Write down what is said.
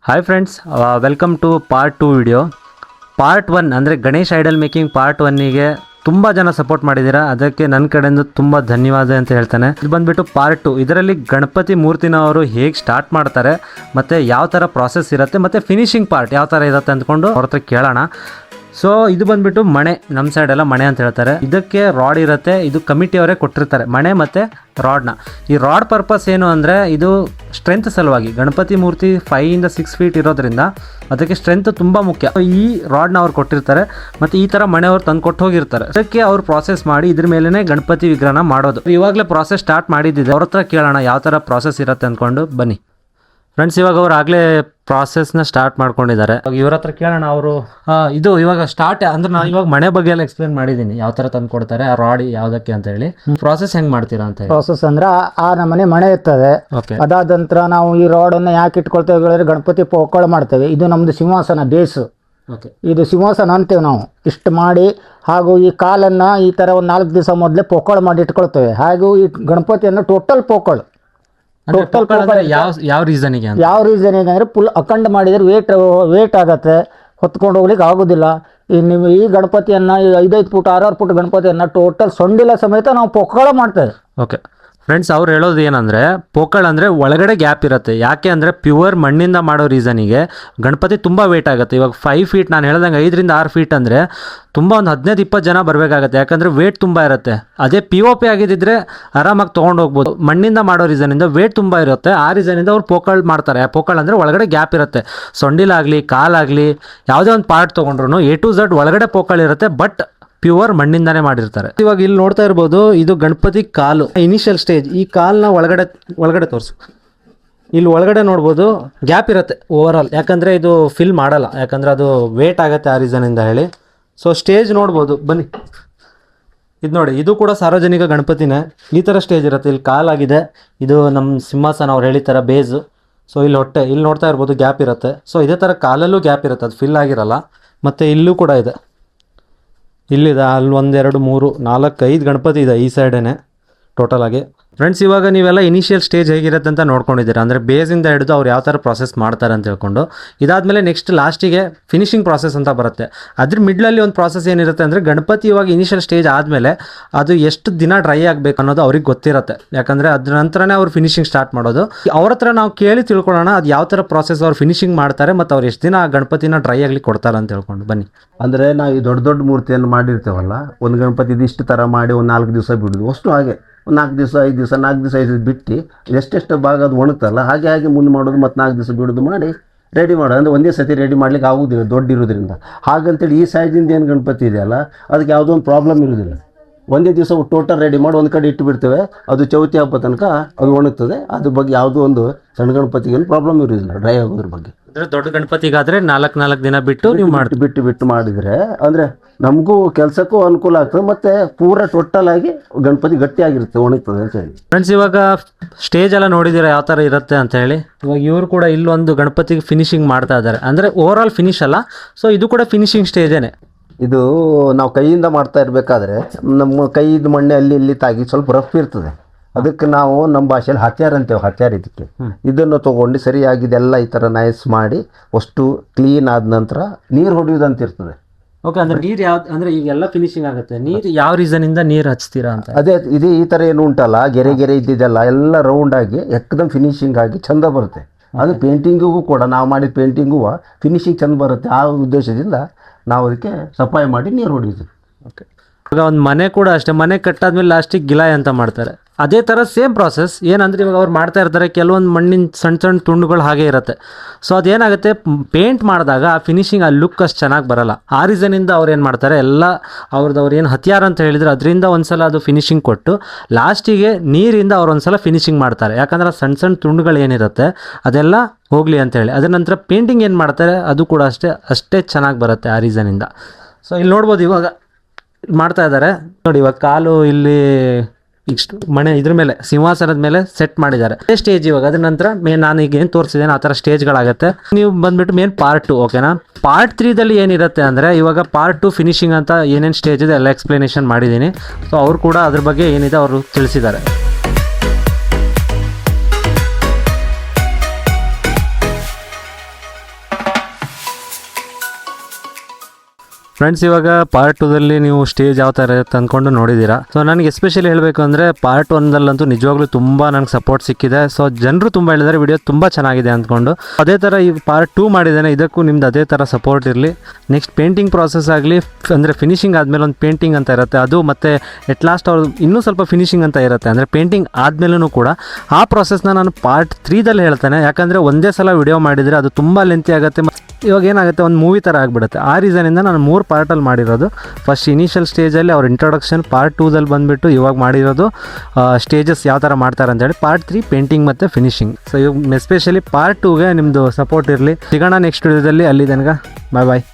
Hi friends, welcome to part 2 video. Part 1 ಅಂದರೆ Ganesh idol making part 1ಗೆ ತುಂಬ ಜನ ಸಪೋರ್ಟ್ ಮಾಡಿದ್ದೀರಾ. ಅದಕ್ಕೆ ನನ್ನ ಕಡೆಯಿಂದ ತುಂಬ ಧನ್ಯವಾದ ಅಂತ ಹೇಳ್ತಾನೆ. ಇದು ಬಂದುಬಿಟ್ಟು ಪಾರ್ಟ್ 2. ಇದರಲ್ಲಿ ಗಣಪತಿ ಮೂರ್ತಿನ ಅವರು ಹೇಗೆ ಸ್ಟಾರ್ಟ್ ಮಾಡ್ತಾರೆ ಮತ್ತು ಯಾವ ಥರ ಪ್ರಾಸೆಸ್ ಇರುತ್ತೆ ಮತ್ತು ಫಿನಿಶಿಂಗ್ ಪಾರ್ಟ್ ಯಾವ ಥರ ಇರುತ್ತೆ ಅಂದ್ಕೊಂಡು ಅವ್ರ ಹತ್ರ ಕೇಳೋಣ. ಸೊ ಇದು ಬಂದುಬಿಟ್ಟು ಮಣೆ, ನಮ್ಮ ಸೈಡೆಲ್ಲ ಮಣೆ ಅಂತ ಹೇಳ್ತಾರೆ. ಇದಕ್ಕೆ ರಾಡ್ ಇರುತ್ತೆ. ಇದು ಕಮಿಟಿಯವರೇ ಕೊಟ್ಟಿರ್ತಾರೆ ಮಣೆ ಮತ್ತು ರಾಡ್ನ. ಈ ರಾಡ್ ಪರ್ಪಸ್ ಏನು ಅಂದರೆ ಇದು ಸ್ಟ್ರೆಂತ್ ಸಲುವಾಗಿ. ಗಣಪತಿ ಮೂರ್ತಿ 5 ಇಂದ 6 ಫೀಟ್ ಇರೋದ್ರಿಂದ ಅದಕ್ಕೆ ಸ್ಟ್ರೆಂತ್ ತುಂಬ ಮುಖ್ಯ. ಈ ರಾಡ್ನ ಅವ್ರು ಕೊಟ್ಟಿರ್ತಾರೆ ಮತ್ತು ಈ ಥರ ಮಣೆ ಅವ್ರು ತಂದು ಕೊಟ್ಟು ಹೋಗಿರ್ತಾರೆ. ಅದಕ್ಕೆ ಅವ್ರು ಪ್ರಾಸೆಸ್ ಮಾಡಿ ಇದ್ರ ಮೇಲೇ ಗಣಪತಿ ವಿಗ್ರಹನ ಮಾಡೋದು. ಇವಾಗಲೇ ಪ್ರಾಸೆಸ್ ಸ್ಟಾರ್ಟ್ ಮಾಡಿದ್ದಿದೆ. ಅವ್ರ ಹತ್ರ ಕೇಳೋಣ ಯಾವ ಥರ ಪ್ರಾಸೆಸ್ ಇರುತ್ತೆ ಅಂದ್ಕೊಂಡು ಬನ್ನಿ ಫ್ರೆಂಡ್ಸ್. ಇವಾಗ ಅವ್ರು ಆಗಲೇ ಪ್ರಾಸೆಸ್ನ ಸ್ಟಾರ್ಟ್ ಮಾಡ್ಕೊಂಡಿದ್ದಾರೆ. ಇವ್ರ ಹತ್ರ ಕೇಳೋಣ. ಅವರು ಇದು ಇವಾಗ ಸ್ಟಾರ್ಟ್ ಅಂದ್ರೆ ನಾನು ಇವಾಗ ಮನೆ ಬಗ್ಗೆ ಎಲ್ಲ ಎಕ್ಸ್ಪ್ಲೇನ್ ಮಾಡಿದ್ದೀನಿ, ಯಾವ ಥರ ತಂದು ಕೊಡ್ತಾರೆ, ಆ ರಾಡ್ ಯಾವುದಕ್ಕೆ ಅಂತ ಹೇಳಿ. ಪ್ರಾಸೆಸ್ ಹೆಂಗೆ ಮಾಡ್ತೀರಾ ಅಂತ ಹೇಳಿ. ಪ್ರಾಸೆಸ್ ಅಂದ್ರೆ ಆ ನಮ್ಮನೆ ಮನೆ ಇರ್ತದೆ. ಅದಾದ ನಂತರ ನಾವು ಈ ರಾಡನ್ನು ಯಾಕೆ ಇಟ್ಕೊಳ್ತೇವೆ ಹೇಳಿದ್ರೆ ಗಣಪತಿ ಪೊಕ್ಕಳ ಮಾಡ್ತೇವೆ. ಇದು ನಮ್ಮದು ಸಿಂಹಾಸನ ಬೇಸು. ಇದು ಸಿಂಹಾಸನ ಅಂತೀವಿ ನಾವು. ಇಷ್ಟು ಮಾಡಿ ಹಾಗೂ ಈ ಕಾಲನ್ನು ಈ ಥರ ಒಂದು 4 ದಿವಸ ಮೊದಲೇ ಪೊಕ್ಕಳ ಮಾಡಿ ಇಟ್ಕೊಳ್ತೇವೆ. ಹಾಗೂ ಈ ಗಣಪತಿಯನ್ನು ಟೋಟಲ್ ಪೊಕ್ಕಳು ಯಾವ ರೀಸನಿಗೆ ಅಂದರೆ ಫುಲ್ ಅಖಂಡ ಮಾಡಿದರೆ ವೇಟ್ ಆಗತ್ತೆ, ಹೊತ್ಕೊಂಡು ಹೋಗ್ಲಿಕ್ಕೆ ಆಗೋದಿಲ್ಲ. ನೀವು ಈ ಗಣಪತಿಯನ್ನು 5 ಫುಟ್ 6 ಫುಟ್ ಗಣಪತಿಯನ್ನು ಟೋಟಲ್ ಸೊಂಡಿಲ ಸಮೇತ ನಾವು ಪೊಕ್ಕಳ ಮಾಡ್ತೇವೆ. ಓಕೆ ಫ್ರೆಂಡ್ಸ್, ಅವ್ರು ಹೇಳೋದು ಏನಂದರೆ ಪೋಕಳ್ ಅಂದರೆ ಒಳಗಡೆ ಗ್ಯಾಪ್ ಇರುತ್ತೆ. ಯಾಕೆ ಅಂದರೆ ಪ್ಯೂರ್ ಮಣ್ಣಿಂದ ಮಾಡೋ ರೀಸನಿಗೆ ಗಣಪತಿ ತುಂಬ ವೇಟ್ ಆಗುತ್ತೆ. ಇವಾಗ 5 ಫೀಟ್ ನಾನು ಹೇಳ್ದಂಗೆ 5 ರಿಂದ 6 ಫೀಟ್ ಅಂದರೆ ತುಂಬ ಒಂದು 15-20 ಜನ ಬರಬೇಕಾಗತ್ತೆ. ಯಾಕಂದರೆ ವೇಟ್ ತುಂಬ ಇರುತ್ತೆ. ಅದೇ POP ಆಗಿದ್ದಿದ್ರೆ ಆರಾಮಾಗಿ ತೊಗೊಂಡು ಹೋಗ್ಬೋದು. ಮಣ್ಣಿಂದ ಮಾಡೋ ರೀಸನಿಂದ ವೇಟ್ ತುಂಬ ಇರುತ್ತೆ. ಆ ರೀಸನಿಂದ ಅವ್ರು ಪೋಕಳ್ ಮಾಡ್ತಾರೆ. ಪೋಕಳ್ ಅಂದರೆ ಒಳಗಡೆ ಗ್ಯಾಪ್ ಇರುತ್ತೆ. ಸೊಂಡಿಲಾಗಲಿ ಕಾಲಾಗಲಿ ಯಾವುದೇ ಒಂದು ಪಾರ್ಟ್ ತೊಗೊಂಡ್ರು A to Z ಒಳಗಡೆ ಪೋಕಳ್ ಇರುತ್ತೆ. ಬಟ್ ಪ್ಯೂರ್ ಮಣ್ಣಿಂದಾನೇ ಮಾಡಿರ್ತಾರೆ. ಇವಾಗ ಇಲ್ಲಿ ನೋಡ್ತಾ ಇರ್ಬೋದು, ಇದು ಗಣಪತಿ ಕಾಲು ಇನಿಷಿಯಲ್ ಸ್ಟೇಜ್. ಈ ಕಾಲ್ನ ಒಳಗಡೆ ತೋರಿಸು. ಇಲ್ಲಿ ಒಳಗಡೆ ನೋಡ್ಬೋದು ಗ್ಯಾಪ್ ಇರುತ್ತೆ ಓವರ್ ಆಲ್. ಯಾಕಂದರೆ ಇದು ಫಿಲ್ ಮಾಡಲ್ಲ, ಯಾಕಂದರೆ ಅದು ವೇಟ್ ಆಗುತ್ತೆ ಆ ರೀಸನಿಂದ ಹೇಳಿ. ಸೊ ಸ್ಟೇಜ್ ನೋಡ್ಬೋದು ಬನ್ನಿ. ಇದು ನೋಡಿ, ಇದು ಕೂಡ ಸಾರ್ವಜನಿಕ ಗಣಪತಿನೇ. ಈ ಥರ ಸ್ಟೇಜ್ ಇರುತ್ತೆ. ಇಲ್ಲಿ ಕಾಲಾಗಿದೆ, ಇದು ನಮ್ಮ ಸಿಂಹಾಸನ ಅವ್ರು ಹೇಳಿತರ ಬೇಸು. ಸೊ ಇಲ್ಲಿ ಹೊಟ್ಟೆ, ಇಲ್ಲಿ ನೋಡ್ತಾ ಇರ್ಬೋದು ಗ್ಯಾಪ್ ಇರುತ್ತೆ. ಸೊ ಇದೇ ಥರ ಕಾಲಲ್ಲೂ ಗ್ಯಾಪ್ ಇರುತ್ತೆ, ಅದು ಫಿಲ್ ಆಗಿರಲ್ಲ. ಮತ್ತು ಇಲ್ಲೂ ಕೂಡ ಇದೆ, ಇಲ್ಲಿದೆ, ಅಲ್ಲಿ 1 2 3 4 5 ಗಣಪತಿ ಇದೆ ಈ ಸೈಡೇನೆ ಟೋಟಲ್ ಆಗಿ. ಫ್ರೆಂಡ್ಸ್, ಇವಾಗ ನೀವೆಲ್ಲ ಇನಿಷಿಯಲ್ ಸ್ಟೇಜ್ ಹೇಗಿರುತ್ತೆ ಅಂತ ನೋಡ್ಕೊಂಡಿದ್ದೀರಾ. ಅಂದರೆ ಬೇಸಿಂದ ಹಿಡಿದು ಅವ್ರು ಯಾವ ಥರ ಪ್ರಾಸೆಸ್ ಮಾಡ್ತಾರೆ ಅಂತ ಹೇಳ್ಕೊಂಡು. ಇದಾದಮೇಲೆ ನೆಕ್ಸ್ಟ್ ಲಾಸ್ಟಿಗೆ ಫಿನಿಶಿಂಗ್ ಪ್ರಾಸೆಸ್ ಅಂತ ಬರುತ್ತೆ. ಅದ್ರ ಮಿಡ್ಲಲ್ಲಿ ಒಂದು ಪ್ರಾಸೆಸ್ ಏನಿರುತ್ತೆ ಅಂದರೆ ಗಣಪತಿ ಇವಾಗ ಇನಿಷಿಯಲ್ ಸ್ಟೇಜ್ ಆದಮೇಲೆ ಅದು ಎಷ್ಟು ದಿನ ಡ್ರೈ ಆಗಬೇಕು ಅನ್ನೋದು ಅವ್ರಿಗೆ ಗೊತ್ತಿರುತ್ತೆ. ಯಾಕಂದರೆ ಅದ್ರ ನಂತರನೇ ಅವ್ರು ಫಿನಿಶಿಂಗ್ ಸ್ಟಾರ್ಟ್ ಮಾಡೋದು. ಅವ್ರ ಹತ್ರ ನಾವು ಕೇಳಿ ತಿಳ್ಕೊಳ್ಳೋಣ ಅದು ಯಾವ ಥರ ಪ್ರಾಸೆಸ್ ಅವ್ರು ಫಿನಿಶಿಂಗ್ ಮಾಡ್ತಾರೆ ಮತ್ತು ಅವ್ರು ಎಷ್ಟು ದಿನ ಆ ಗಣಪತಿನ ಡ್ರೈ ಆಗಲಿ ಕೊಡ್ತಾರೆ ಅಂತ ಹೇಳ್ಕೊಂಡು ಬನ್ನಿ. ಅಂದರೆ ನಾವು ಈ ದೊಡ್ಡ ದೊಡ್ಡ ಮೂರ್ತಿಯನ್ನು ಮಾಡಿರ್ತೇವಲ್ಲ, ಒಂದು ಗಣಪತಿ ಇದಿಷ್ಟು ಥರ ಮಾಡಿ ಒಂದು 4 ದಿವಸ ಬಿಡೋದು. ಅಷ್ಟು ಹಾಗೆ 4 ದಿವಸ 5 ದಿವಸ 4 ದಿವಸ 5 ದಿವಸ ಬಿಟ್ಟು ಎಷ್ಟೆಷ್ಟು ಭಾಗ ಅದು ಒಣಗ್ತಲ್ಲ ಹಾಗೆ ಮುಂದೆ ಮಾಡೋದು. ಮತ್ತು 4 ದಿವಸ ಬಿಡೋದು ಮಾಡಿ ರೆಡಿ ಮಾಡೋದು. ಅಂದರೆ ಒಂದೇ ಸತಿ ರೆಡಿ ಮಾಡ್ಲಿಕ್ಕೆ ಆಗೋದಿಲ್ಲ ದೊಡ್ಡ ಇರೋದ್ರಿಂದ. ಹಾಗಂತೇಳಿ ಈ ಸೈಜಿಂದ ಏನು ಗಣಪತಿ ಇದೆಯಲ್ಲ ಅದಕ್ಕೆ ಯಾವುದೋ ಒಂದು ಪ್ರಾಬ್ಲಮ್ ಇರೋದಿಲ್ಲ. ಒಂದೇ ದಿವಸ ಟೋಟಲ್ ರೆಡಿ ಮಾಡಿ ಒಂದು ಕಡೆ ಇಟ್ಟು ಬಿಡ್ತೇವೆ. ಅದು ಚೌತಿ ಹಬ್ಬ ತನಕ ಅದು ಒಣಗ್ತದೆ. ಅದ್ರ ಬಗ್ಗೆ ಯಾವುದೋ ಒಂದು ಸಣ್ಣ ಗಣಪತಿಗೆ ಪ್ರಾಬ್ಲಮ್ ಇರೋದಿಲ್ಲ ಡ್ರೈ ಆಗೋದ್ರ ಬಗ್ಗೆ. ಅಂದರೆ ದೊಡ್ಡ ಗಣಪತಿಗಾದರೆ 4 ದಿನ ಬಿಟ್ಟು ನೀವು ಬಿಟ್ಟು ಮಾಡಿದರೆ ಅಂದರೆ ನಮಗೂ ಕೆಲಸಕ್ಕೂ ಅನುಕೂಲ ಆಗ್ತದೆ. ಮತ್ತು ಪೂರ ಟೋಟಲ್ ಆಗಿ ಗಣಪತಿ ಗಟ್ಟಿಯಾಗಿರುತ್ತೆ, ಒಣಗ್ತದೆ ಅಂತ ಹೇಳಿ. ಫ್ರೆಂಡ್ಸ್, ಇವಾಗ ಸ್ಟೇಜ್ ಎಲ್ಲ ನೋಡಿದ್ದೀರಾ ಯಾವ ಥರ ಇರುತ್ತೆ ಅಂತ ಹೇಳಿ. ಇವಾಗ ಇವರು ಕೂಡ ಇಲ್ಲೊಂದು ಗಣಪತಿಗೆ ಫಿನಿಶಿಂಗ್ ಮಾಡ್ತಾ ಇದ್ದಾರೆ. ಅಂದರೆ ಓವರ್ ಆಲ್ ಫಿನಿಶ್ ಅಲ್ಲ. ಸೊ ಇದು ಕೂಡ ಫಿನಿಶಿಂಗ್ ಸ್ಟೇಜೇನೆ. ಇದು ನಾವು ಕೈಯಿಂದ ಮಾಡ್ತಾ ಇರಬೇಕಾದ್ರೆ ನಮ್ಮ ಕೈದು ಮಣ್ಣೆ ಅಲ್ಲಿ ಇಲ್ಲಿ ತಾಗಿ ಸ್ವಲ್ಪ ರಫ್ ಇರ್ತದೆ. ಅದಕ್ಕೆ ನಾವು ನಮ್ಮ ಭಾಷೆಯಲ್ಲಿ ಹತ್ಯಾರ ಅಂತೇವೆ. ಹತ್ಯಾರ ಇದಕ್ಕೆ ಇದನ್ನು ತೊಗೊಂಡು ಸರಿಯಾಗಿ ಇದೆಲ್ಲ ಈ ಥರ ನೈಸ್ ಮಾಡಿ ಅಷ್ಟು ಕ್ಲೀನ್ ಆದ ನಂತರ ನೀರು ಹೊಡೆಯೋದಂತ ಇರ್ತದೆ. ಓಕೆ, ಅಂದರೆ ನೀರು ಯಾವ್ದು ಅಂದರೆ ಈಗೆಲ್ಲ ಫಿನಿಶಿಂಗ್ ಆಗುತ್ತೆ. ನೀರು ಯಾವ ರೀಸನಿಂದ ನೀರು ಹಚ್ತೀರಾ ಅಂತ. ಅದೇ ಇದು ಈ ಥರ ಏನು ಉಂಟಲ್ಲ, ಗೆರೆ ಇದ್ದಿದ್ದೆಲ್ಲ ಎಲ್ಲ ರೌಂಡಾಗಿ ಎಕ್ದಮ್ ಫಿನಿಶಿಂಗ್ ಆಗಿ ಚಂದ ಬರುತ್ತೆ. ಅದು ಪೇಂಟಿಂಗಿಗೂ ಕೂಡ ನಾವು ಮಾಡಿದ ಪೇಂಟಿಂಗೂ ಫಿನಿಶಿಂಗ್ ಚಂದ ಬರುತ್ತೆ. ಆ ಉದ್ದೇಶದಿಂದ ನಾವು ಅದಕ್ಕೆ ಸಫಾಯಿ ಮಾಡಿ ನೀರು ಹೊಡಿತೀವಿ. ಓಕೆ, ಇವಾಗ ಒಂದು ಮನೆ ಕೂಡ ಅಷ್ಟೇ. ಮನೆ ಕಟ್ಟಾದ್ಮೇಲೆ ಲಾಸ್ಟಿಗೆ ಗಿಲಾಯ್ ಅಂತ ಮಾಡ್ತಾರೆ. ಅದೇ ಥರ ಸೇಮ್ ಪ್ರಾಸೆಸ್. ಏನಂದರೆ ಇವಾಗ ಅವ್ರು ಮಾಡ್ತಾ ಇರ್ತಾರೆ, ಕೆಲವೊಂದು ಮಣ್ಣಿನ ಸಣ್ಣ ತುಂಡುಗಳು ಹಾಗೆ ಇರುತ್ತೆ. ಸೊ ಅದೇನಾಗುತ್ತೆ, ಪೇಂಟ್ ಮಾಡಿದಾಗ ಆ ಫಿನಿಶಿಂಗ್ ಆ ಲುಕ್ ಅಷ್ಟು ಚೆನ್ನಾಗಿ ಬರಲ್ಲ. ಆ ರೀಸನಿಂದ ಅವ್ರು ಏನು ಮಾಡ್ತಾರೆ, ಎಲ್ಲ ಅವ್ರು ಏನು ಹತ್ಯಾರ ಅಂತ ಹೇಳಿದ್ರೆ ಅದರಿಂದ ಒಂದ್ಸಲ ಅದು ಫಿನಿಶಿಂಗ್ ಕೊಟ್ಟು ಲಾಸ್ಟಿಗೆ ನೀರಿಂದ ಅವ್ರು ಒಂದ್ಸಲ ಫಿನಿಶಿಂಗ್ ಮಾಡ್ತಾರೆ. ಯಾಕಂದ್ರೆ ಸಣ್ಣ ತುಂಡುಗಳು ಏನಿರುತ್ತೆ ಅದೆಲ್ಲ ಹೋಗಲಿ ಅಂತೇಳಿ. ಅದರ ನಂತರ ಪೇಂಟಿಂಗ್ ಏನು ಮಾಡ್ತಾರೆ ಅದು ಕೂಡ ಅಷ್ಟೇ ಚೆನ್ನಾಗಿ ಬರುತ್ತೆ ಆ ರೀಸನಿಂದ. ಸೊ ಇಲ್ಲಿ ನೋಡ್ಬೋದು ಇವಾಗ ಮಾಡ್ತಾ ಇದ್ದಾರೆ ನೋಡಿ. ಇವಾಗ ಕಾಲು ಇಲ್ಲಿ ಇಷ್ಟು ಮಣೆ ಇದ್ರ ಮೇಲೆ ಸಿಂಹಾಸನದ ಮೇಲೆ ಸೆಟ್ ಮಾಡಿದ್ದಾರೆ. ಸ್ಟೇಜ್ ಇವಾಗ ಅದ್ರ ನಂತರ ನಾನು ಈಗ ಏನು ತೋರಿಸಿದ್ದೇನೆ ಆ ಥರ ಸ್ಟೇಜ್ಗಳಾಗುತ್ತೆ. ನೀವು ಬಂದ್ಬಿಟ್ಟು ಮೇನ್ ಪಾರ್ಟ್ 2. ಓಕೆನಾ. ಪಾರ್ಟ್ 3ದಲ್ಲಿ ಏನಿರುತ್ತೆ ಅಂದರೆ ಇವಾಗ ಪಾರ್ಟ್ 2 ಫಿನಿಶಿಂಗ್ ಅಂತ ಏನೇನು ಸ್ಟೇಜ್ ಇದೆ ಎಲ್ಲ ಎಕ್ಸ್ಪ್ಲನೇಷನ್ ಮಾಡಿದ್ದೀನಿ. ಸೊ ಅವ್ರು ಕೂಡ ಅದ್ರ ಬಗ್ಗೆ ಏನಿದೆ ಅವರು ತಿಳಿಸಿದ್ದಾರೆ. ಫ್ರೆಂಡ್ಸ್, ಇವಾಗ ಪಾರ್ಟ್ 2ದಲ್ಲಿ ನೀವು ಸ್ಟೇಜ್ ಯಾವ ಥರ ಇರುತ್ತೆ ಅಂದ್ಕೊಂಡು ನೋಡಿದ್ದೀರಾ. ಸೊ ನನಗೆ ಎಸ್ಪೆಷಲಿ ಹೇಳಬೇಕು ಅಂದರೆ ಪಾರ್ಟ್ 1ದಲ್ಲಂತೂ ನಿಜವಾಗ್ಲೂ ತುಂಬ ನನಗೆ ಸಪೋರ್ಟ್ ಸಿಕ್ಕಿದೆ. ಸೊ ಜನರು ತುಂಬ ಹೇಳಿದ್ದಾರೆ ವಿಡಿಯೋ ತುಂಬ ಚೆನ್ನಾಗಿದೆ ಅಂದ್ಕೊಂಡು. ಅದೇ ಥರ ಈ ಪಾರ್ಟ್ 2 ಮಾಡಿದ್ದೇನೆ, ಇದಕ್ಕೂ ನಿಮ್ದು ಅದೇ ಥರ ಸಪೋರ್ಟ್ ಇರಲಿ. ನೆಕ್ಸ್ಟ್ ಪೇಂಟಿಂಗ್ ಪ್ರಾಸೆಸ್ ಆಗಲಿ, ಅಂದರೆ ಫಿನಿಶಿಂಗ್ ಆದಮೇಲೆ ಒಂದು ಪೇಂಟಿಂಗ್ ಅಂತ ಇರುತ್ತೆ, ಅದು ಮತ್ತು ಎಟ್ ಲಾಸ್ಟ್ ಅವ್ರು ಇನ್ನೂ ಸ್ವಲ್ಪ ಫಿನಿಶಿಂಗ್ ಅಂತ ಇರುತ್ತೆ, ಅಂದರೆ ಪೇಂಟಿಂಗ್ ಆದಮೇಲೂ ಕೂಡ ಆ ಪ್ರಾಸೆಸ್ನ ನಾನು ಪಾರ್ಟ್ 3ದಲ್ಲಿ ಹೇಳ್ತೇನೆ. ಯಾಕಂದರೆ ಒಂದೇ ಸಲ ವಿಡಿಯೋ ಮಾಡಿದರೆ ಅದು ತುಂಬ ಲೆಂತಿ ಆಗುತ್ತೆ. ಇವಾಗ ಏನಾಗುತ್ತೆ, ಒಂದು ಮೂವಿ ಥರ ಆಗಿಬಿಡುತ್ತೆ. ಆ ರೀಸನಿಂದ ನಾನು 3 ಪಾರ್ಟಲ್ಲಿ ಮಾಡಿರೋದು. ಫಸ್ಟ್ ಇನಿಷಿಯಲ್ ಸ್ಟೇಜಲ್ಲಿ ಅವ್ರ ಇಂಟ್ರೊಡಕ್ಷನ್, ಪಾರ್ಟ್ 2ದಲ್ಲಿ ಬಂದುಬಿಟ್ಟು ಇವಾಗ ಮಾಡಿರೋದು ಸ್ಟೇಜಸ್ ಯಾವ ಥರ ಮಾಡ್ತಾರೆ ಅಂತೇಳಿ, ಪಾರ್ಟ್ 3 ಪೇಂಟಿಂಗ್ ಮತ್ತು ಫಿನಿಶಿಂಗ್. ಸೊ ಇವಾಗ ಎಸ್ಪೆಷಲಿ ಪಾರ್ಟ್ 2ಗೆ ನಿಮ್ಮದು ಸಪೋರ್ಟ್ ಇರಲಿ. ಸಿಗೋಣ ನೆಕ್ಸ್ಟ್ ವಿಡಿಯೋದಲ್ಲಿ. ಅಲ್ಲಿ ತನಕ ಬಾಯ್ ಬಾಯ್.